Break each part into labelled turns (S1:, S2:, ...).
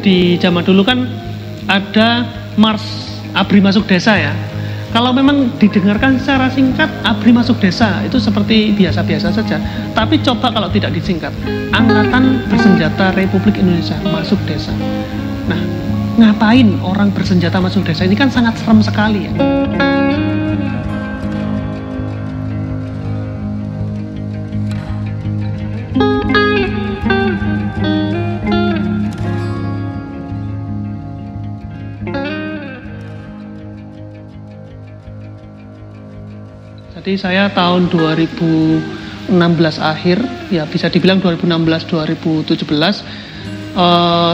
S1: di zaman dulu kan ada Mars ABRI masuk desa ya. Kalau memang didengarkan secara singkat, ABRI masuk desa itu seperti biasa-biasa saja. Tapi coba kalau tidak disingkat, Angkatan Bersenjata Republik Indonesia masuk desa. Nah, ngapain orang bersenjata masuk desa? Ini kan sangat serem sekali ya. Jadi saya tahun 2016 akhir, ya bisa dibilang 2016-2017,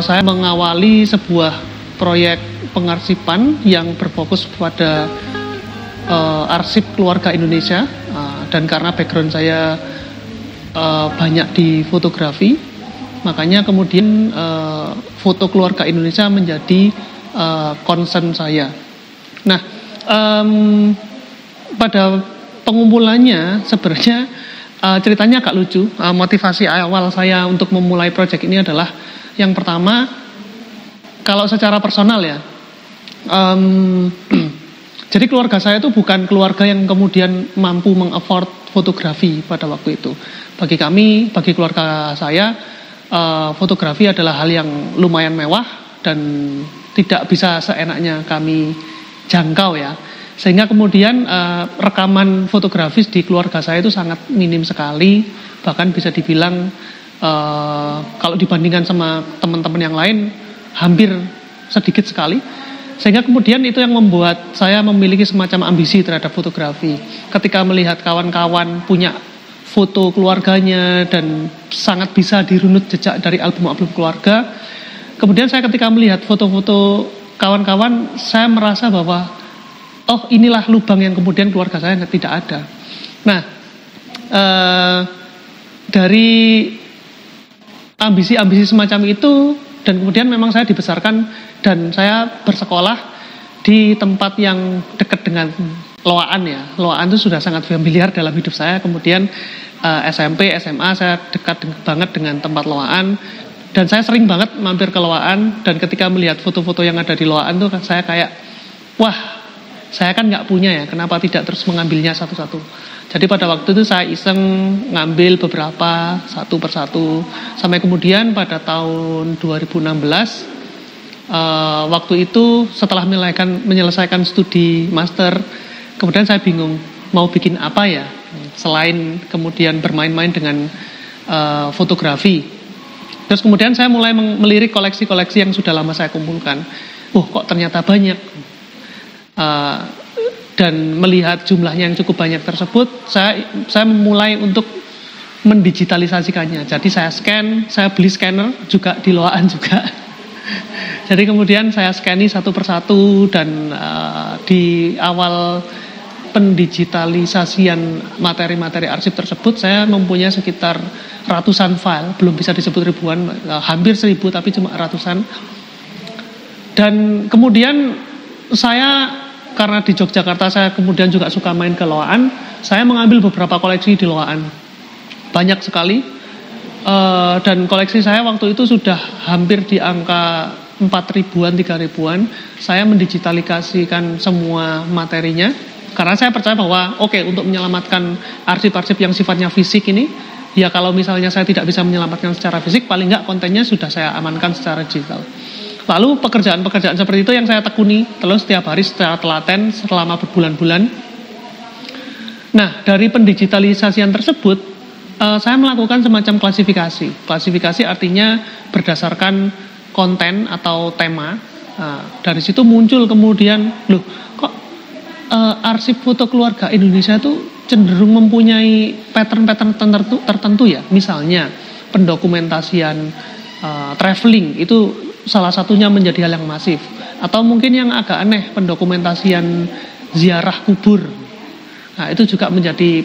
S1: saya mengawali sebuah proyek pengarsipan yang berfokus pada arsip keluarga Indonesia, dan karena background saya banyak di fotografi, makanya kemudian foto keluarga Indonesia menjadi concern saya. Nah, pada pengumpulannya sebenarnya ceritanya agak lucu. Motivasi awal saya untuk memulai proyek ini adalah yang pertama, kalau secara personal ya, jadi keluarga saya itu bukan keluarga yang kemudian mampu meng-afford fotografi pada waktu itu. Bagi kami, bagi keluarga saya, fotografi adalah hal yang lumayan mewah dan tidak bisa seenaknya kami jangkau ya. Sehingga kemudian rekaman fotografis di keluarga saya itu sangat minim sekali. Bahkan bisa dibilang kalau dibandingkan sama teman-teman yang lain hampir sedikit sekali. Sehingga kemudian itu yang membuat saya memiliki semacam ambisi terhadap fotografi. Ketika melihat kawan-kawan punya foto keluarganya dan sangat bisa dirunut jejak dari album-album keluarga. Kemudian saya ketika melihat foto-foto kawan-kawan, saya merasa bahwa oh, inilah lubang yang kemudian keluarga saya tidak ada. Nah, dari ambisi-ambisi semacam itu, dan kemudian memang saya dibesarkan dan saya bersekolah di tempat yang dekat dengan Loaan ya. Loaan itu sudah sangat familiar dalam hidup saya. Kemudian SMP, SMA saya dekat banget dengan tempat Loaan. Dan saya sering banget mampir ke Loaan. Dan ketika melihat foto-foto yang ada di Loaan tuh saya kayak, wah, saya kan nggak punya ya, kenapa tidak terus mengambilnya satu-satu. Jadi pada waktu itu saya iseng ngambil beberapa satu persatu. Sampai kemudian pada tahun 2016, waktu itu setelah menyelesaikan studi master, kemudian saya bingung mau bikin apa ya, selain kemudian bermain-main dengan fotografi. Terus kemudian saya mulai melirik koleksi-koleksi yang sudah lama saya kumpulkan. Kok ternyata banyak. Dan melihat jumlahnya yang cukup banyak tersebut, saya memulai untuk mendigitalisasikannya. Jadi saya scan, saya beli scanner juga di Loaan juga. Jadi kemudian saya scanning satu persatu, dan di awal pendigitalisasian materi-materi arsip tersebut, saya mempunyai sekitar ratusan file, belum bisa disebut ribuan, hampir 1000 tapi cuma ratusan. Dan kemudian saya, karena di Yogyakarta saya kemudian juga suka main ke Loaan, saya mengambil beberapa koleksi di Loaan. Banyak sekali. Dan koleksi saya waktu itu sudah hampir di angka 4.000-an, 3.000-an. Saya mendigitalisasikan semua materinya. Karena saya percaya bahwa untuk menyelamatkan arsip-arsip yang sifatnya fisik ini, ya kalau misalnya saya tidak bisa menyelamatkan secara fisik, paling nggak kontennya sudah saya amankan secara digital. Lalu pekerjaan-pekerjaan seperti itu yang saya tekuni terus setiap hari secara telaten selama berbulan-bulan. Nah, dari pendigitalisasian tersebut, saya melakukan semacam klasifikasi. Klasifikasi artinya berdasarkan konten atau tema. Nah, dari situ muncul kemudian, kok arsip foto keluarga Indonesia itu cenderung mempunyai pattern-pattern tertentu ya. Misalnya pendokumentasian traveling itu salah satunya menjadi hal yang masif. Atau mungkin yang agak aneh, pendokumentasian ziarah kubur. Nah, itu juga menjadi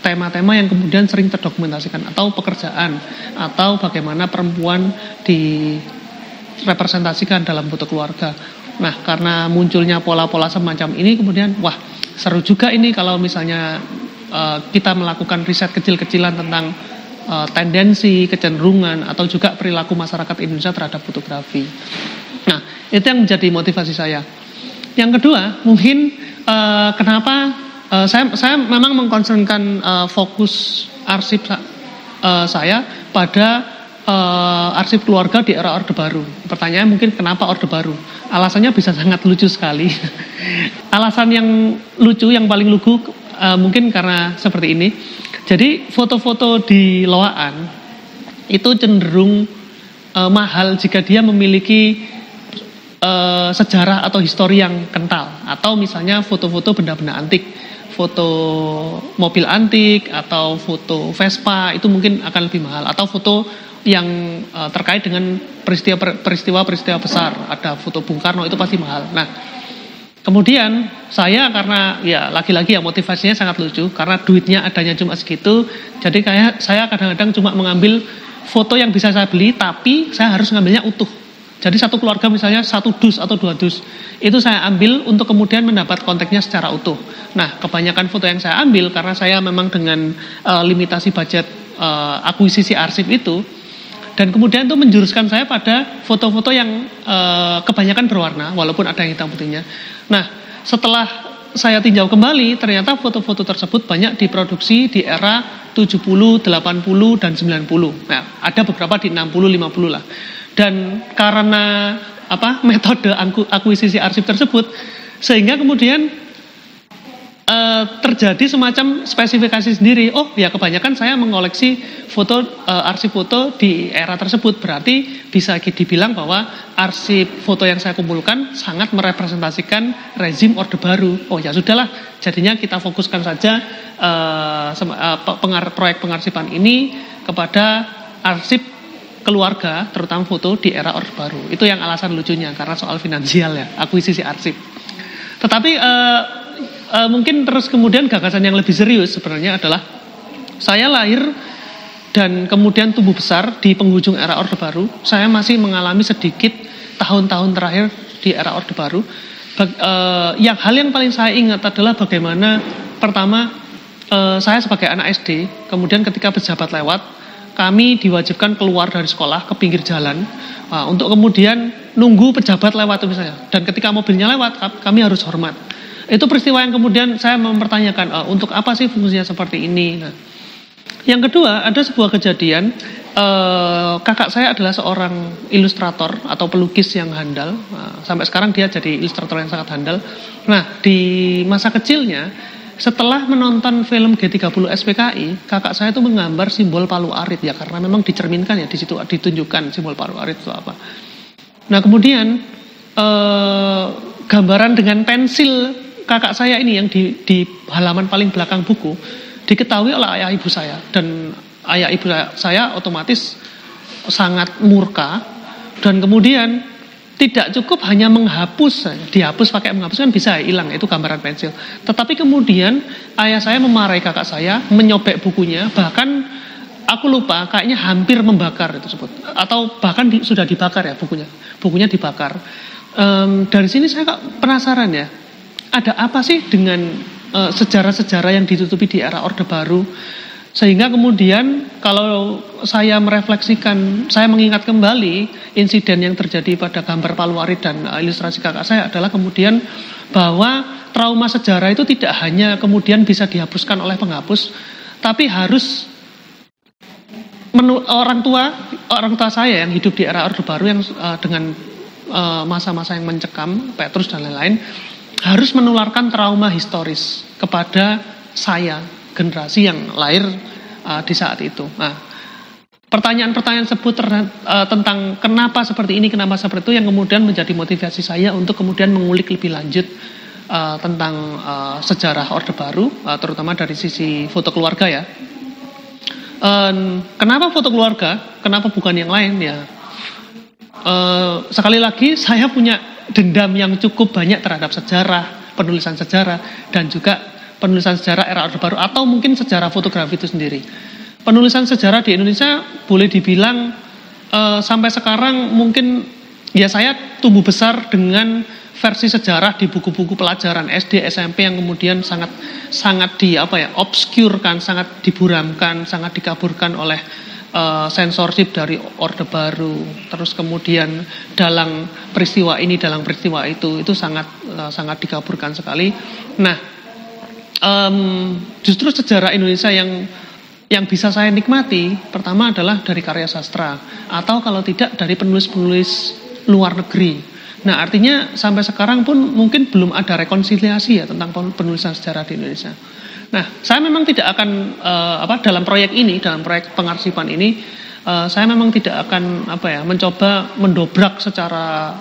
S1: tema-tema yang kemudian sering terdokumentasikan. Atau pekerjaan, atau bagaimana perempuan direpresentasikan dalam foto keluarga. Nah, karena munculnya pola-pola semacam ini, kemudian seru juga ini kalau misalnya kita melakukan riset kecil-kecilan tentang tendensi, kecenderungan, atau juga perilaku masyarakat Indonesia terhadap fotografi. Nah, itu yang menjadi motivasi saya. Yang kedua, mungkin kenapa saya memang mengkonsentrasikan fokus arsip saya pada arsip keluarga di era Orde Baru. Pertanyaannya mungkin kenapa Orde Baru? Alasannya bisa sangat lucu sekali. Alasan yang lucu, yang paling lugu mungkin karena seperti ini. Jadi foto-foto di Loaan itu cenderung mahal jika dia memiliki sejarah atau histori yang kental. Atau misalnya foto-foto benda-benda antik, foto mobil antik atau foto Vespa itu mungkin akan lebih mahal. Atau foto yang terkait dengan peristiwa-peristiwa besar, ada foto Bung Karno, itu pasti mahal. Nah, kemudian saya karena ya lagi-lagi ya motivasinya sangat lucu, karena duitnya adanya cuma segitu, jadi saya kadang-kadang cuma mengambil foto yang bisa saya beli, tapi saya harus ngambilnya utuh. Jadi satu keluarga misalnya 1 dus atau 2 dus, itu saya ambil untuk kemudian mendapat konteksnya secara utuh. Nah, kebanyakan foto yang saya ambil karena saya memang dengan limitasi budget akuisisi arsip itu, dan kemudian itu menjuruskan saya pada foto-foto yang kebanyakan berwarna, walaupun ada yang hitam putihnya. Nah, setelah saya tinjau kembali, ternyata foto-foto tersebut banyak diproduksi di era 70, 80, dan 90. Nah, ada beberapa di 60, 50 lah. Dan karena metode akuisisi arsip tersebut, sehingga kemudian terjadi semacam spesifikasi sendiri. Oh ya, kebanyakan saya mengoleksi foto, arsip foto di era tersebut. Berarti bisa dibilang bahwa arsip foto yang saya kumpulkan sangat merepresentasikan rezim Orde Baru. Oh ya sudahlah, jadinya kita fokuskan saja proyek pengarsipan ini kepada arsip keluarga, terutama foto di era Orde Baru. Itu yang alasan lucunya, karena soal finansial ya, akuisisi arsip. Tetapi mungkin terus kemudian gagasan yang lebih serius sebenarnya adalah saya lahir dan kemudian tumbuh besar di penghujung era Orde Baru. Saya masih mengalami sedikit tahun-tahun terakhir di era Orde Baru. Hal yang paling saya ingat adalah bagaimana pertama saya sebagai anak SD, kemudian ketika pejabat lewat, kami diwajibkan keluar dari sekolah ke pinggir jalan untuk kemudian nunggu pejabat lewat misalnya. Dan ketika mobilnya lewat, kami harus hormat. Itu peristiwa yang kemudian saya mempertanyakan, untuk apa sih fungsinya seperti ini. Nah, yang kedua, ada sebuah kejadian, kakak saya adalah seorang ilustrator atau pelukis yang handal. Sampai sekarang dia jadi ilustrator yang sangat handal. Nah, di masa kecilnya, setelah menonton film G30 SPKI, kakak saya itu menggambar simbol palu arit ya, karena memang dicerminkan ya, di situ ditunjukkan simbol palu arit itu apa. Nah, kemudian gambaran dengan pensil kakak saya ini yang di halaman paling belakang buku diketahui oleh ayah ibu saya, dan ayah ibu saya otomatis sangat murka, dan kemudian tidak cukup hanya menghapus, dihapus pakai menghapus kan bisa hilang itu gambaran pensil, tetapi kemudian ayah saya memarahi kakak saya, menyobek bukunya, bahkan aku lupa kayaknya hampir membakar itu tersebut, atau bahkan sudah dibakar ya bukunya dibakar. Dari sini saya penasaran ya, ada apa sih dengan sejarah-sejarah yang ditutupi di era Orde Baru, sehingga kemudian kalau saya merefleksikan, saya mengingat kembali insiden yang terjadi pada gambar palu arit dan ilustrasi kakak saya adalah kemudian bahwa trauma sejarah itu tidak hanya kemudian bisa dihapuskan oleh penghapus, tapi harus orang tua saya yang hidup di era Orde Baru yang dengan masa-masa yang mencekam, Petrus dan lain-lain, harus menularkan trauma historis kepada saya, generasi yang lahir di saat itu. Nah, pertanyaan-pertanyaan tersebut tentang kenapa seperti ini, kenapa seperti itu, yang kemudian menjadi motivasi saya untuk kemudian mengulik lebih lanjut tentang sejarah Orde Baru, terutama dari sisi foto keluarga ya. Kenapa foto keluarga? Kenapa bukan yang lain ya? Sekali lagi saya punya dendam yang cukup banyak terhadap sejarah, penulisan sejarah, dan juga penulisan sejarah era Orde Baru, atau mungkin sejarah fotografi itu sendiri. Penulisan sejarah di Indonesia boleh dibilang sampai sekarang mungkin ya saya tumbuh besar dengan versi sejarah di buku-buku pelajaran SD, SMP yang kemudian sangat obskurkan, sangat diburamkan, sangat dikaburkan oleh sensorship dari Orde Baru. Terus kemudian dalam peristiwa ini, dalam peristiwa itu sangat dikaburkan sekali. Nah, justru sejarah Indonesia yang bisa saya nikmati pertama adalah dari karya sastra, atau kalau tidak dari penulis-penulis luar negeri. Nah, artinya sampai sekarang pun mungkin belum ada rekonsiliasi ya tentang penulisan sejarah di Indonesia. Nah, saya memang tidak akan dalam proyek pengarsipan ini, saya memang tidak akan mencoba mendobrak secara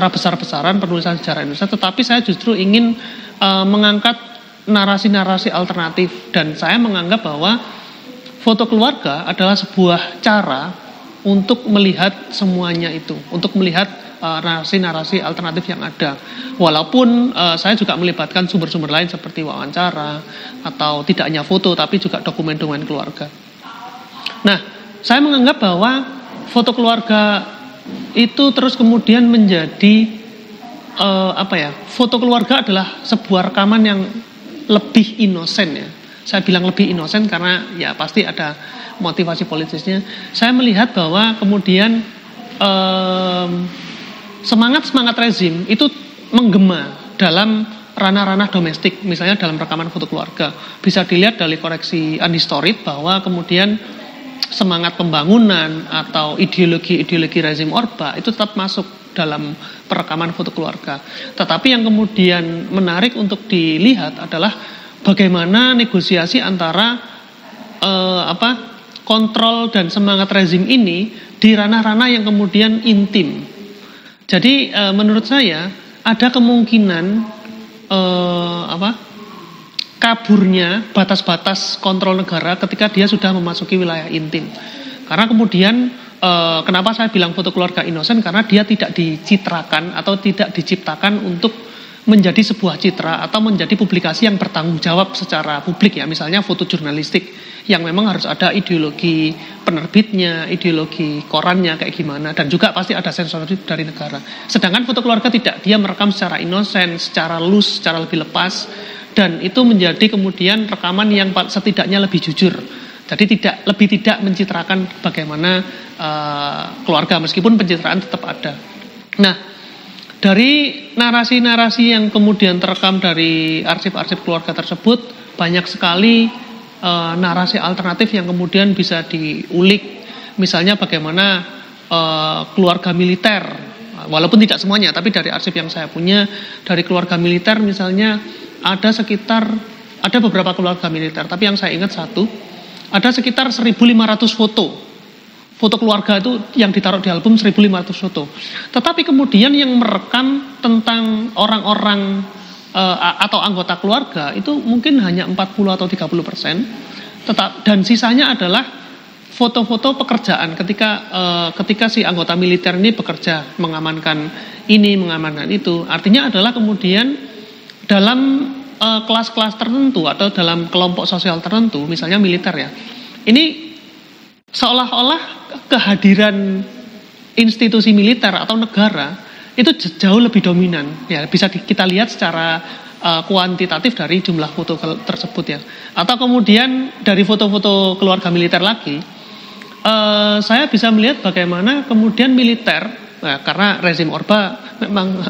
S1: besar-besaran penulisan sejarah Indonesia, tetapi saya justru ingin mengangkat narasi-narasi alternatif, dan saya menganggap bahwa foto keluarga adalah sebuah cara untuk melihat semuanya itu, untuk melihat narasi-narasi alternatif yang ada. Walaupun saya juga melibatkan sumber-sumber lain seperti wawancara atau tidak hanya foto tapi juga dokumen-dokumen keluarga. Nah, saya menganggap bahwa foto keluarga itu terus kemudian menjadi foto keluarga adalah sebuah rekaman yang lebih inosen ya. Saya bilang lebih inosen karena ya pasti ada motivasi politisnya. Saya melihat bahwa kemudian semangat rezim itu menggema dalam ranah-ranah domestik, misalnya dalam rekaman foto keluarga. Bisa dilihat dari koreksi unhistoric bahwa kemudian semangat pembangunan atau ideologi rezim Orba itu tetap masuk dalam perekaman foto keluarga. Tetapi yang kemudian menarik untuk dilihat adalah bagaimana negosiasi antara kontrol dan semangat rezim ini di ranah-ranah yang kemudian intim. Jadi menurut saya ada kemungkinan kaburnya batas-batas kontrol negara ketika dia sudah memasuki wilayah intim. Karena kemudian kenapa saya bilang foto keluarga inosen, karena dia tidak dicitrakan atau tidak diciptakan untuk menjadi sebuah citra atau menjadi publikasi yang bertanggung jawab secara publik ya. Misalnya foto jurnalistik yang memang harus ada ideologi penerbitnya, ideologi korannya kayak gimana, dan juga pasti ada sensorship dari negara. Sedangkan foto keluarga tidak, dia merekam secara inosen, secara loose, secara lebih lepas, dan itu menjadi kemudian rekaman yang setidaknya lebih jujur. Jadi tidak mencitrakan bagaimana keluarga, meskipun pencitraan tetap ada. Nah, dari narasi-narasi yang kemudian terekam dari arsip-arsip keluarga tersebut, banyak sekali narasi alternatif yang kemudian bisa diulik. Misalnya bagaimana keluarga militer, walaupun tidak semuanya, tapi dari arsip yang saya punya, dari keluarga militer misalnya ada beberapa keluarga militer, tapi yang saya ingat ada sekitar 1.500 foto keluarga itu yang ditaruh di album 1.500 foto. Tetapi kemudian yang merekam tentang orang-orang atau anggota keluarga itu mungkin hanya 40 atau 30%. Dan sisanya adalah foto-foto pekerjaan ketika si anggota militer ini bekerja, mengamankan ini, mengamankan itu. Artinya adalah kemudian dalam kelas-kelas tertentu atau dalam kelompok sosial tertentu, misalnya militer ya, ini seolah-olah kehadiran institusi militer atau negara itu jauh lebih dominan ya, bisa kita lihat secara kuantitatif dari jumlah foto tersebut ya. Atau kemudian dari foto-foto keluarga militer lagi, saya bisa melihat bagaimana kemudian militer, karena rezim Orba memang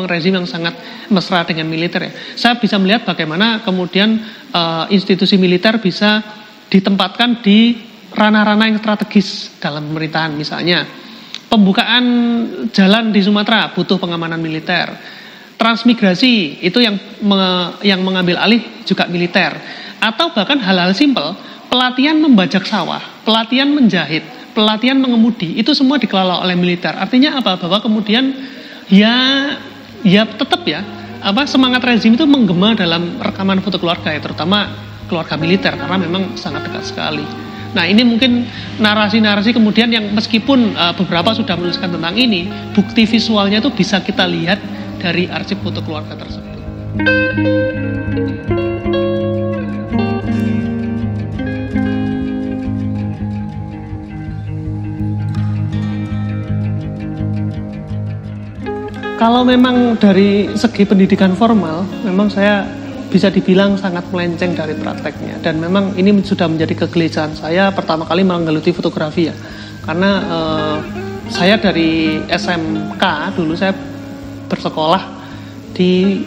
S1: rezim yang sangat mesra dengan militer ya. Saya bisa melihat bagaimana kemudian institusi militer bisa ditempatkan di ranah-ranah yang strategis dalam pemerintahan. Misalnya pembukaan jalan di Sumatera butuh pengamanan militer. Transmigrasi itu yang mengambil alih juga militer. Atau bahkan hal-hal simpel, pelatihan membajak sawah, pelatihan menjahit, pelatihan mengemudi, itu semua dikelola oleh militer. Artinya apa? Bahwa kemudian ya tetap ya, semangat rezim itu menggema dalam rekaman foto keluarga ya, terutama keluarga militer, karena memang sangat dekat sekali. Nah, ini mungkin narasi-narasi kemudian yang meskipun beberapa sudah menuliskan tentang ini, bukti visualnya itu bisa kita lihat dari arsip foto keluarga tersebut. Kalau memang dari segi pendidikan formal, memang saya bisa dibilang sangat melenceng dari prakteknya. Dan memang ini sudah menjadi kegelisahan saya pertama kali menggeluti fotografi ya. Karena saya dari SMK dulu saya bersekolah di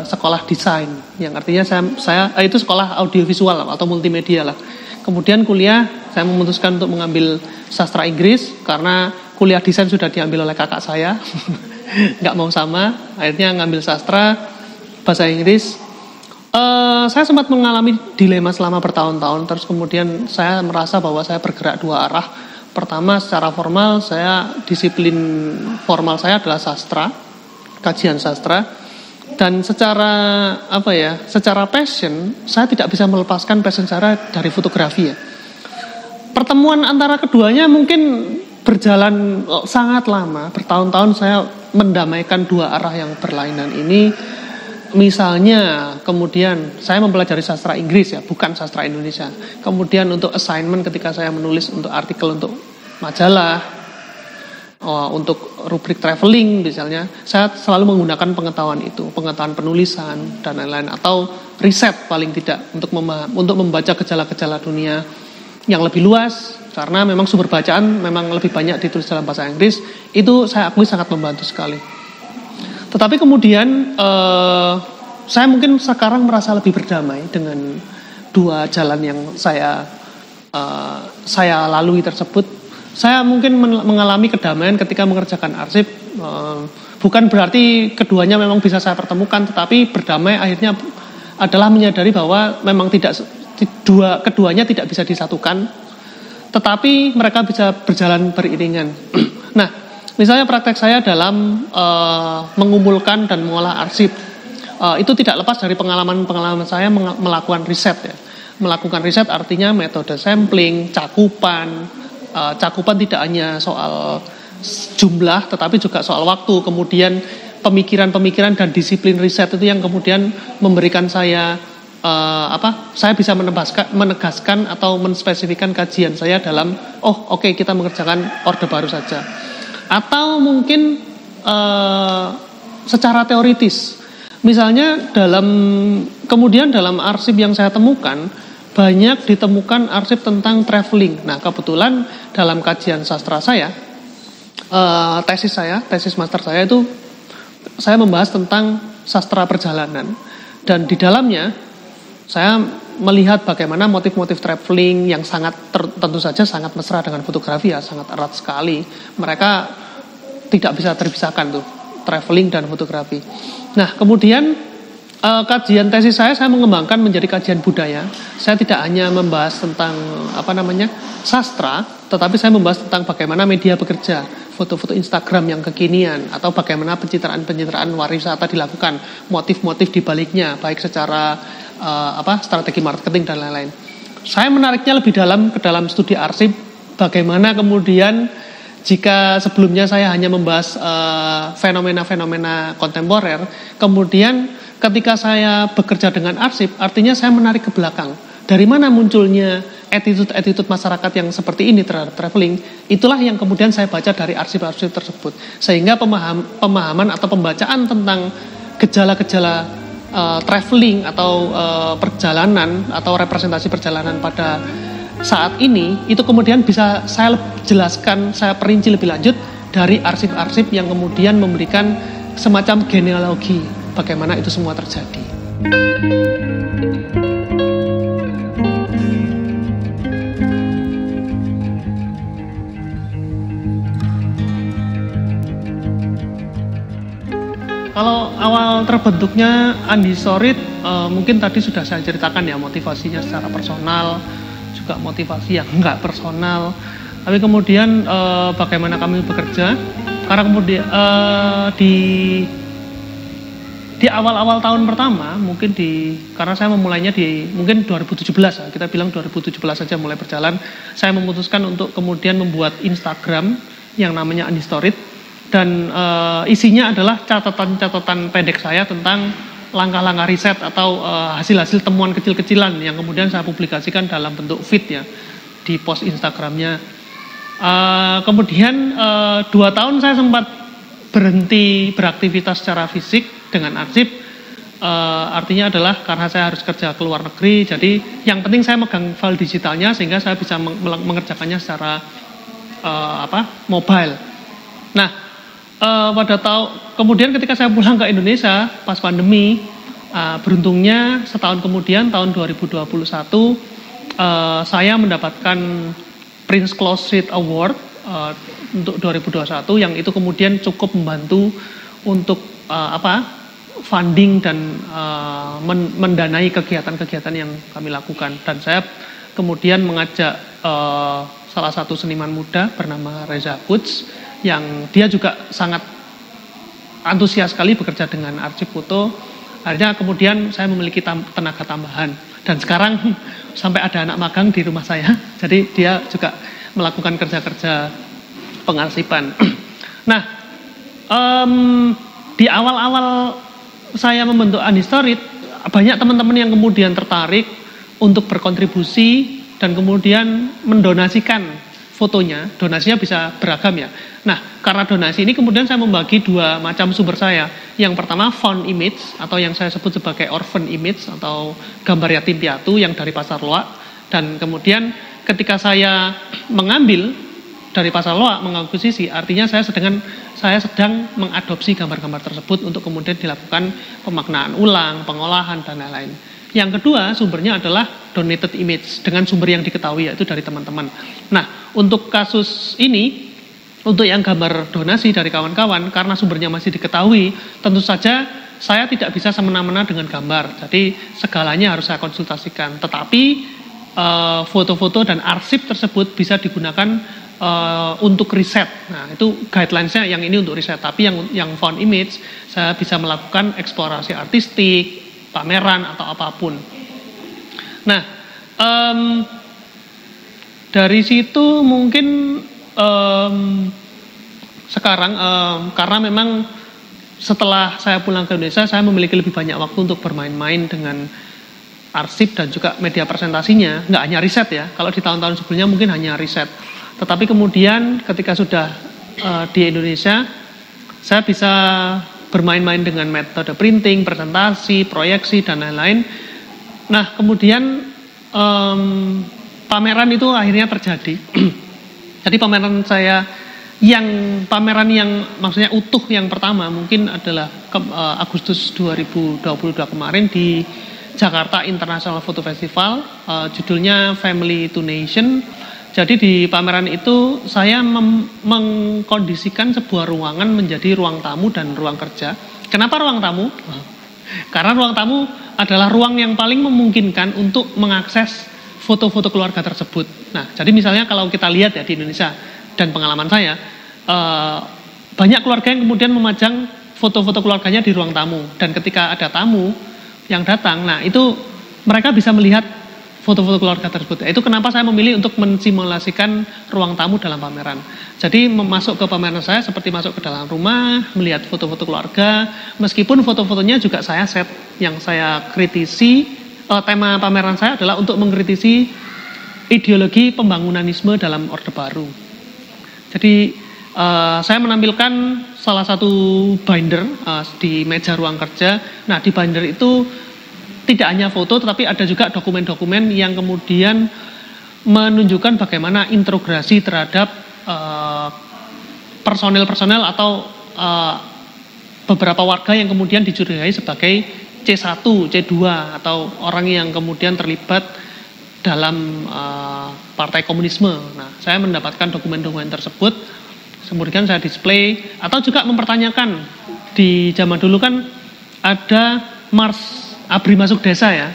S1: sekolah desain, yang artinya saya itu sekolah audiovisual atau multimedia lah. Kemudian kuliah saya memutuskan untuk mengambil sastra Inggris karena kuliah desain sudah diambil oleh kakak saya. Nggak mau sama, akhirnya ngambil sastra bahasa Inggris. Saya sempat mengalami dilema selama bertahun-tahun. Terus kemudian saya merasa bahwa saya bergerak dua arah. Pertama, secara formal disiplin formal saya adalah sastra, kajian sastra. Dan secara secara passion, saya tidak bisa melepaskan passion saya dari fotografi ya. Pertemuan antara keduanya mungkin berjalan sangat lama, bertahun-tahun saya mendamaikan dua arah yang berlainan ini. Misalnya, kemudian saya mempelajari sastra Inggris ya, bukan sastra Indonesia. Kemudian untuk assignment ketika saya menulis untuk artikel untuk majalah, untuk rubrik traveling misalnya, saya selalu menggunakan pengetahuan itu, pengetahuan penulisan dan lain-lain, atau riset paling tidak untuk membaca gejala-gejala dunia yang lebih luas. Karena memang sumber bacaan memang lebih banyak ditulis dalam bahasa Inggris, itu saya akui sangat membantu sekali. Tetapi kemudian saya mungkin sekarang merasa lebih berdamai dengan dua jalan yang saya lalui tersebut. Saya mungkin mengalami kedamaian ketika mengerjakan arsip. Bukan berarti keduanya memang bisa saya pertemukan, tetapi berdamai akhirnya adalah menyadari bahwa memang keduanya tidak bisa disatukan. Tetapi mereka bisa berjalan beriringan. Nah, misalnya praktek saya dalam mengumpulkan dan mengolah arsip, itu tidak lepas dari pengalaman saya melakukan riset ya. Melakukan riset artinya metode sampling, cakupan. Cakupan tidak hanya soal jumlah, tetapi juga soal waktu. Kemudian pemikiran-pemikiran dan disiplin riset itu yang kemudian memberikan saya saya bisa menegaskan atau menspesifikkan kajian saya dalam kita mengerjakan orde baru saja, atau mungkin secara teoritis misalnya kemudian dalam arsip yang saya temukan banyak ditemukan arsip tentang traveling. Nah kebetulan dalam kajian sastra saya, tesis master saya itu saya membahas tentang sastra perjalanan, dan di dalamnya saya melihat bagaimana motif-motif traveling yang tentu saja sangat mesra dengan fotografi ya, sangat erat sekali. Mereka tidak bisa terpisahkan tuh, traveling dan fotografi. Nah, kemudian kajian tesis saya mengembangkan menjadi kajian budaya. Saya tidak hanya membahas tentang sastra, tetapi saya membahas tentang bagaimana media bekerja, foto-foto Instagram yang kekinian, atau bagaimana pencitraan wariwisata dilakukan, motif-motif di baliknya, baik secara strategi marketing dan lain-lain. Saya menariknya lebih dalam ke dalam studi arsip, bagaimana kemudian jika sebelumnya saya hanya membahas fenomena-fenomena kontemporer, kemudian ketika saya bekerja dengan arsip, artinya saya menarik ke belakang. Dari mana munculnya attitude masyarakat yang seperti ini terhadap traveling? Itulah yang kemudian saya baca dari arsip-arsip tersebut. Sehingga pemahaman atau pembacaan tentang gejala-gejala traveling atau perjalanan atau representasi perjalanan pada saat ini, itu kemudian bisa saya jelaskan, saya perinci lebih lanjut dari arsip-arsip yang kemudian memberikan semacam genealogi bagaimana itu semua terjadi. Kalau awal terbentuknya Undistored, mungkin tadi sudah saya ceritakan ya, motivasinya secara personal, juga motivasi yang enggak personal. Tapi kemudian bagaimana kami bekerja, karena kemudian di awal-awal tahun pertama, karena saya memulainya mungkin 2017 ya, kita bilang 2017 saja mulai berjalan, saya memutuskan untuk kemudian membuat Instagram yang namanya Undistored. Dan isinya adalah catatan-catatan pendek saya tentang langkah-langkah riset atau hasil-hasil temuan kecil-kecilan yang kemudian saya publikasikan dalam bentuk feed ya di post Instagramnya. Kemudian 2 tahun saya sempat berhenti beraktivitas secara fisik dengan arsip, artinya adalah karena saya harus kerja ke luar negeri, jadi yang penting saya megang file digitalnya sehingga saya bisa mengerjakannya secara mobile. Nah, kemudian ketika saya pulang ke Indonesia pas pandemi, beruntungnya setahun kemudian tahun 2021 saya mendapatkan Prince Claus Suite Award untuk 2021 yang itu kemudian cukup membantu untuk funding dan mendanai kegiatan-kegiatan yang kami lakukan. Dan saya kemudian mengajak salah satu seniman muda bernama Reza Quds yang dia juga sangat antusias sekali bekerja dengan arsip foto. Akhirnya kemudian saya memiliki tenaga tambahan dan sekarang sampai ada anak magang di rumah saya. Jadi dia juga melakukan kerja-kerja pengarsipan. Nah, di awal-awal saya membentuk Unhistory, banyak teman-teman yang kemudian tertarik untuk berkontribusi dan kemudian mendonasikan fotonya. Donasinya bisa beragam ya. Nah, karena donasi ini kemudian saya membagi dua macam sumber saya. Yang pertama found image atau yang saya sebut sebagai orphan image atau gambar yatim piatu yang dari pasar loak. Dan kemudian ketika saya mengambil dari pasar loak mengakuisisi, artinya saya sedang mengadopsi gambar-gambar tersebut untuk kemudian dilakukan pemaknaan ulang, pengolahan dan lain-lain. Yang kedua sumbernya adalah donated image dengan sumber yang diketahui yaitu dari teman-teman. Nah, untuk kasus ini, untuk yang gambar donasi dari kawan-kawan karena sumbernya masih diketahui, tentu saja saya tidak bisa semena-mena dengan gambar. Jadi segalanya harus saya konsultasikan. Tetapi foto-foto dan arsip tersebut bisa digunakan untuk riset. Nah, itu guidelines-nya yang ini untuk riset. Tapi yang found image saya bisa melakukan eksplorasi artistik, pameran atau apapun. Nah, dari situ mungkin sekarang karena memang setelah saya pulang ke Indonesia saya memiliki lebih banyak waktu untuk bermain-main dengan arsip dan juga media presentasinya. Nggak hanya riset ya. Kalau di tahun-tahun sebelumnya mungkin hanya riset. Tetapi kemudian ketika sudah di Indonesia, saya bisa bermain-main dengan metode printing, presentasi, proyeksi, dan lain-lain. Nah, kemudian pameran itu akhirnya terjadi. Jadi pameran yang maksudnya utuh yang pertama mungkin adalah Agustus 2022 kemarin di Jakarta International Photo Festival, judulnya Family to Nation. Jadi di pameran itu saya mengkondisikan sebuah ruangan menjadi ruang tamu dan ruang kerja. Kenapa ruang tamu? Karena ruang tamu adalah ruang yang paling memungkinkan untuk mengakses foto-foto keluarga tersebut. Nah, jadi misalnya kalau kita lihat ya di Indonesia dan pengalaman saya, banyak keluarga yang kemudian memajang foto-foto keluarganya di ruang tamu. Dan ketika ada tamu yang datang, nah itu mereka bisa melihat foto-foto keluarga tersebut. Itu kenapa saya memilih untuk mensimulasikan ruang tamu dalam pameran. Jadi masuk ke pameran saya seperti masuk ke dalam rumah, melihat foto-foto keluarga, meskipun foto-fotonya juga saya set. Yang saya kritisi, tema pameran saya adalah untuk mengkritisi ideologi pembangunanisme dalam Orde Baru. Jadi saya menampilkan salah satu binder di meja ruang kerja. Nah, di binder itu tidak hanya foto, tetapi ada juga dokumen-dokumen yang kemudian menunjukkan bagaimana integrasi terhadap personel-personel atau beberapa warga yang kemudian dicurigai sebagai C1, C2 atau orang yang kemudian terlibat dalam partai komunisme. Nah, saya mendapatkan dokumen-dokumen tersebut, kemudian saya display atau juga mempertanyakan. Di zaman dulu kan ada Mars ABRI masuk desa ya.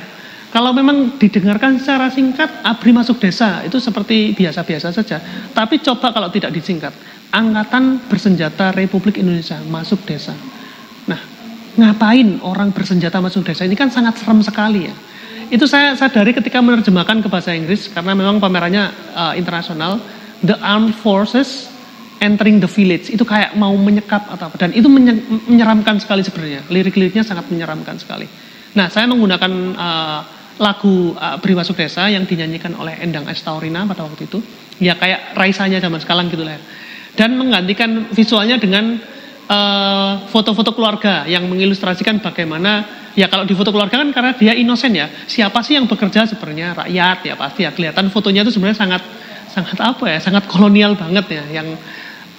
S1: Kalau memang didengarkan secara singkat, ABRI masuk desa itu seperti biasa-biasa saja. Tapi coba kalau tidak disingkat, Angkatan Bersenjata Republik Indonesia masuk desa. Nah, ngapain orang bersenjata masuk desa? Ini kan sangat serem sekali ya. Itu saya sadari ketika menerjemahkan ke bahasa Inggris, karena memang pamerannya internasional. The Armed Forces Entering the Village. Itu kayak mau menyekap atau apa. Dan itu menyeramkan sekali sebenarnya. Lirik-liriknya sangat menyeramkan sekali. Nah, saya menggunakan lagu ABRI Masuk Desa yang dinyanyikan oleh Endang S. Taurina pada waktu itu. Ya kayak Raisanya zaman sekarang gitu lah. Dan menggantikan visualnya dengan foto-foto keluarga yang mengilustrasikan bagaimana, ya kalau di foto keluarga kan karena dia inosen ya, siapa sih yang bekerja sebenarnya? Rakyat ya pasti ya, kelihatan fotonya itu sebenarnya sangat kolonial banget ya, yang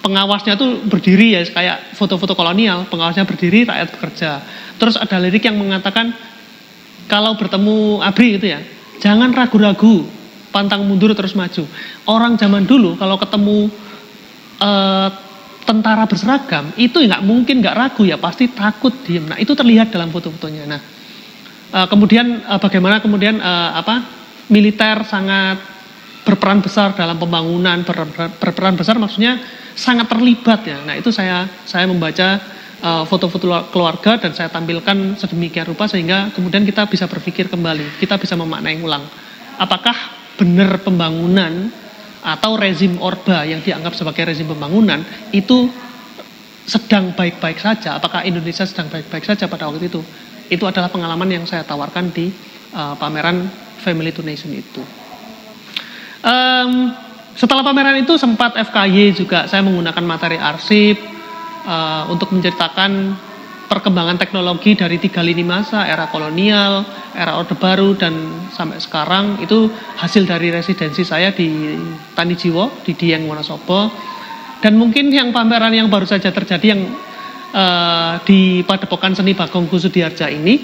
S1: pengawasnya tuh berdiri ya kayak foto-foto kolonial, pengawasnya berdiri, rakyat bekerja. Terus ada lirik yang mengatakan kalau bertemu ABRI itu ya, jangan ragu-ragu, pantang mundur terus maju. Orang zaman dulu kalau ketemu tentara berseragam itu nggak mungkin nggak ragu ya, pasti takut diem. Nah itu terlihat dalam foto-fotonya. Nah kemudian bagaimana kemudian militer sangat berperan besar dalam pembangunan, berperan besar maksudnya sangat terlibat ya. Nah itu saya membaca foto-foto keluarga dan saya tampilkan sedemikian rupa sehingga kemudian kita bisa berpikir kembali, kita bisa memaknai ulang. Apakah benar pembangunan atau rezim Orba yang dianggap sebagai rezim pembangunan itu sedang baik-baik saja? Apakah Indonesia sedang baik-baik saja pada waktu itu? Itu adalah pengalaman yang saya tawarkan di pameran Family to Nation itu. Setelah pameran itu sempat FKY juga saya menggunakan materi arsip untuk menceritakan perkembangan teknologi dari 3 lini masa, era kolonial, era Orde Baru, dan sampai sekarang. Itu hasil dari residensi saya di Tanijiwo, di Dieng Wonosobo. Dan mungkin yang pameran yang baru saja terjadi yang di Padepokan Seni Bagong Kusudiarja ini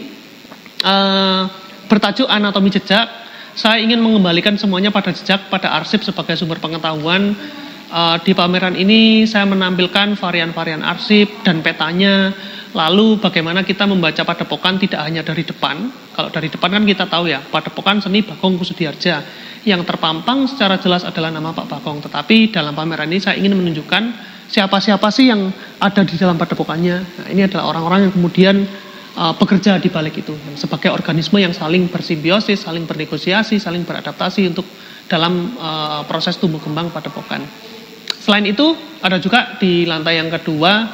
S1: bertajuk Anatomi Jejak. Saya ingin mengembalikan semuanya pada jejak, pada arsip sebagai sumber pengetahuan. Di pameran ini saya menampilkan varian-varian arsip dan petanya. Lalu bagaimana kita membaca Padepokan tidak hanya dari depan. Kalau dari depan kan kita tahu ya, Padepokan Seni Bagong Kusudiarja. Yang terpampang secara jelas adalah nama Pak Bagong. Tetapi dalam pameran ini saya ingin menunjukkan siapa-siapa sih yang ada di dalam padepokannya. Nah, ini adalah orang-orang yang kemudian bekerja di balik itu. Sebagai organisme yang saling bersimbiosis, saling bernegosiasi, saling beradaptasi untuk dalam proses tumbuh kembang padepokan. Selain itu ada juga di lantai yang kedua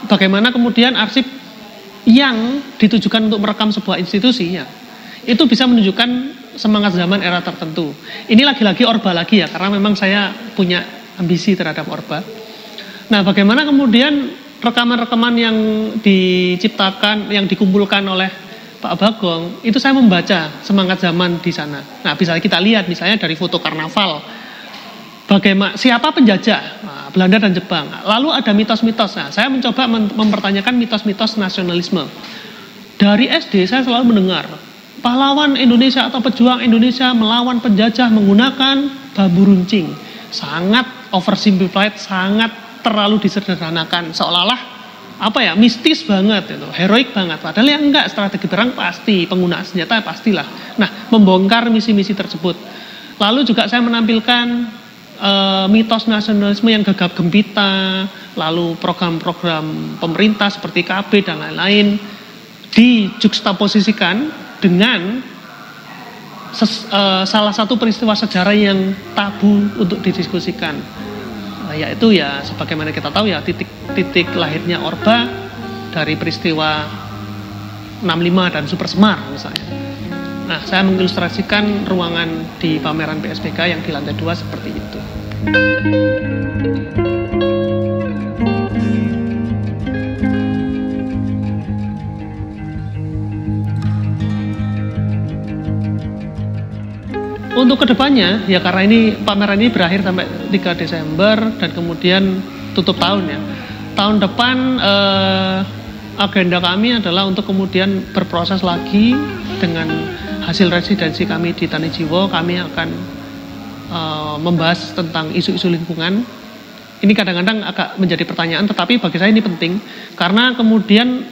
S1: bagaimana kemudian arsip yang ditujukan untuk merekam sebuah institusi ya, itu bisa menunjukkan semangat zaman era tertentu. Ini lagi-lagi Orba lagi ya, karena memang saya punya ambisi terhadap Orba. Nah bagaimana kemudian rekaman-rekaman yang diciptakan, yang dikumpulkan oleh Pak Bagong, itu saya membaca semangat zaman di sana. Nah bisa kita lihat misalnya dari foto karnaval, bagaimana siapa penjajah, Belanda dan Jepang. Lalu ada mitos-mitos. Nah, saya mencoba mempertanyakan mitos-mitos nasionalisme. Dari SD saya selalu mendengar pahlawan Indonesia atau pejuang Indonesia melawan penjajah menggunakan bambu runcing. Sangat oversimplified, sangat terlalu disederhanakan, seolah-olah mistis banget itu, heroik banget. Padahal yang enggak, strategi perang pasti, penggunaan senjata pastilah. Nah, membongkar misi-misi tersebut. Lalu juga saya menampilkan mitos nasionalisme yang gegap gempita, lalu program-program pemerintah seperti KB dan lain-lain dijuxtaposisikan dengan salah satu peristiwa sejarah yang tabu untuk didiskusikan, yaitu ya sebagaimana kita tahu ya titik lahirnya Orba dari peristiwa 65 dan Super Semar misalnya. Nah, saya mengilustrasikan ruangan di pameran PSBK yang di lantai 2 seperti itu. Untuk kedepannya, ya karena ini pameran ini berakhir sampai 3 Desember dan kemudian tutup tahun ya. Tahun depan agenda kami adalah untuk kemudian berproses lagi dengan hasil residensi kami di Tanijiwo. Kami akan membahas tentang isu-isu lingkungan. Ini kadang-kadang agak menjadi pertanyaan, tetapi bagi saya ini penting karena kemudian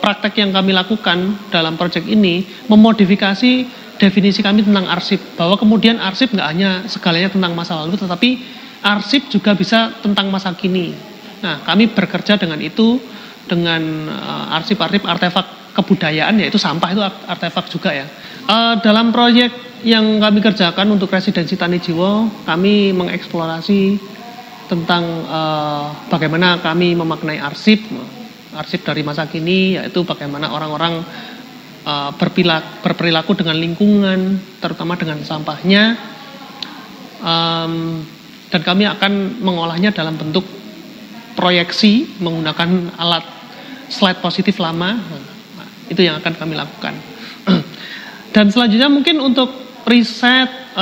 S1: praktek yang kami lakukan dalam proyek ini memodifikasi definisi kami tentang arsip, bahwa kemudian arsip nggak hanya segalanya tentang masa lalu, tetapi arsip juga bisa tentang masa kini. Nah, kami bekerja dengan itu, dengan arsip-arsip artefak kebudayaan, yaitu sampah itu artefak juga ya. Dalam proyek yang kami kerjakan untuk residensi Tanijiwo, kami mengeksplorasi tentang bagaimana kami memaknai arsip dari masa kini, yaitu bagaimana orang-orang berperilaku dengan lingkungan, terutama dengan sampahnya, dan kami akan mengolahnya dalam bentuk proyeksi menggunakan alat slide positif lama. Nah, itu yang akan kami lakukan. Dan selanjutnya mungkin untuk riset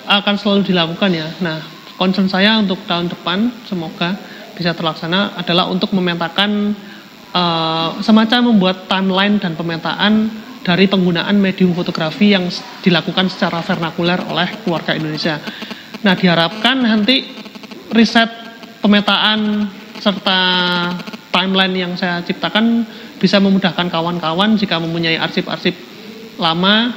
S1: akan selalu dilakukan ya. Nah, concern saya untuk tahun depan semoga bisa terlaksana adalah untuk memetakan semacam membuat timeline dan pemetaan dari penggunaan medium fotografi yang dilakukan secara vernakuler oleh keluarga Indonesia. Nah, diharapkan nanti riset pemetaan serta timeline yang saya ciptakan bisa memudahkan kawan-kawan jika mempunyai arsip-arsip lama,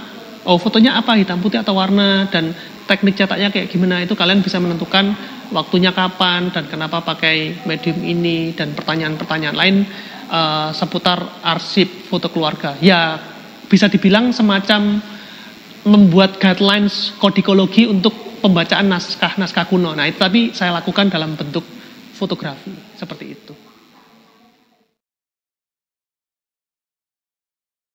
S1: fotonya apa, hitam putih atau warna, dan teknik cetaknya kayak gimana, itu kalian bisa menentukan waktunya kapan dan kenapa pakai medium ini, dan pertanyaan-pertanyaan lain seputar arsip foto keluarga. Ya, bisa dibilang semacam membuat guidelines kodikologi untuk pembacaan naskah kuno. Nah, itu tapi saya lakukan dalam bentuk fotografi seperti itu.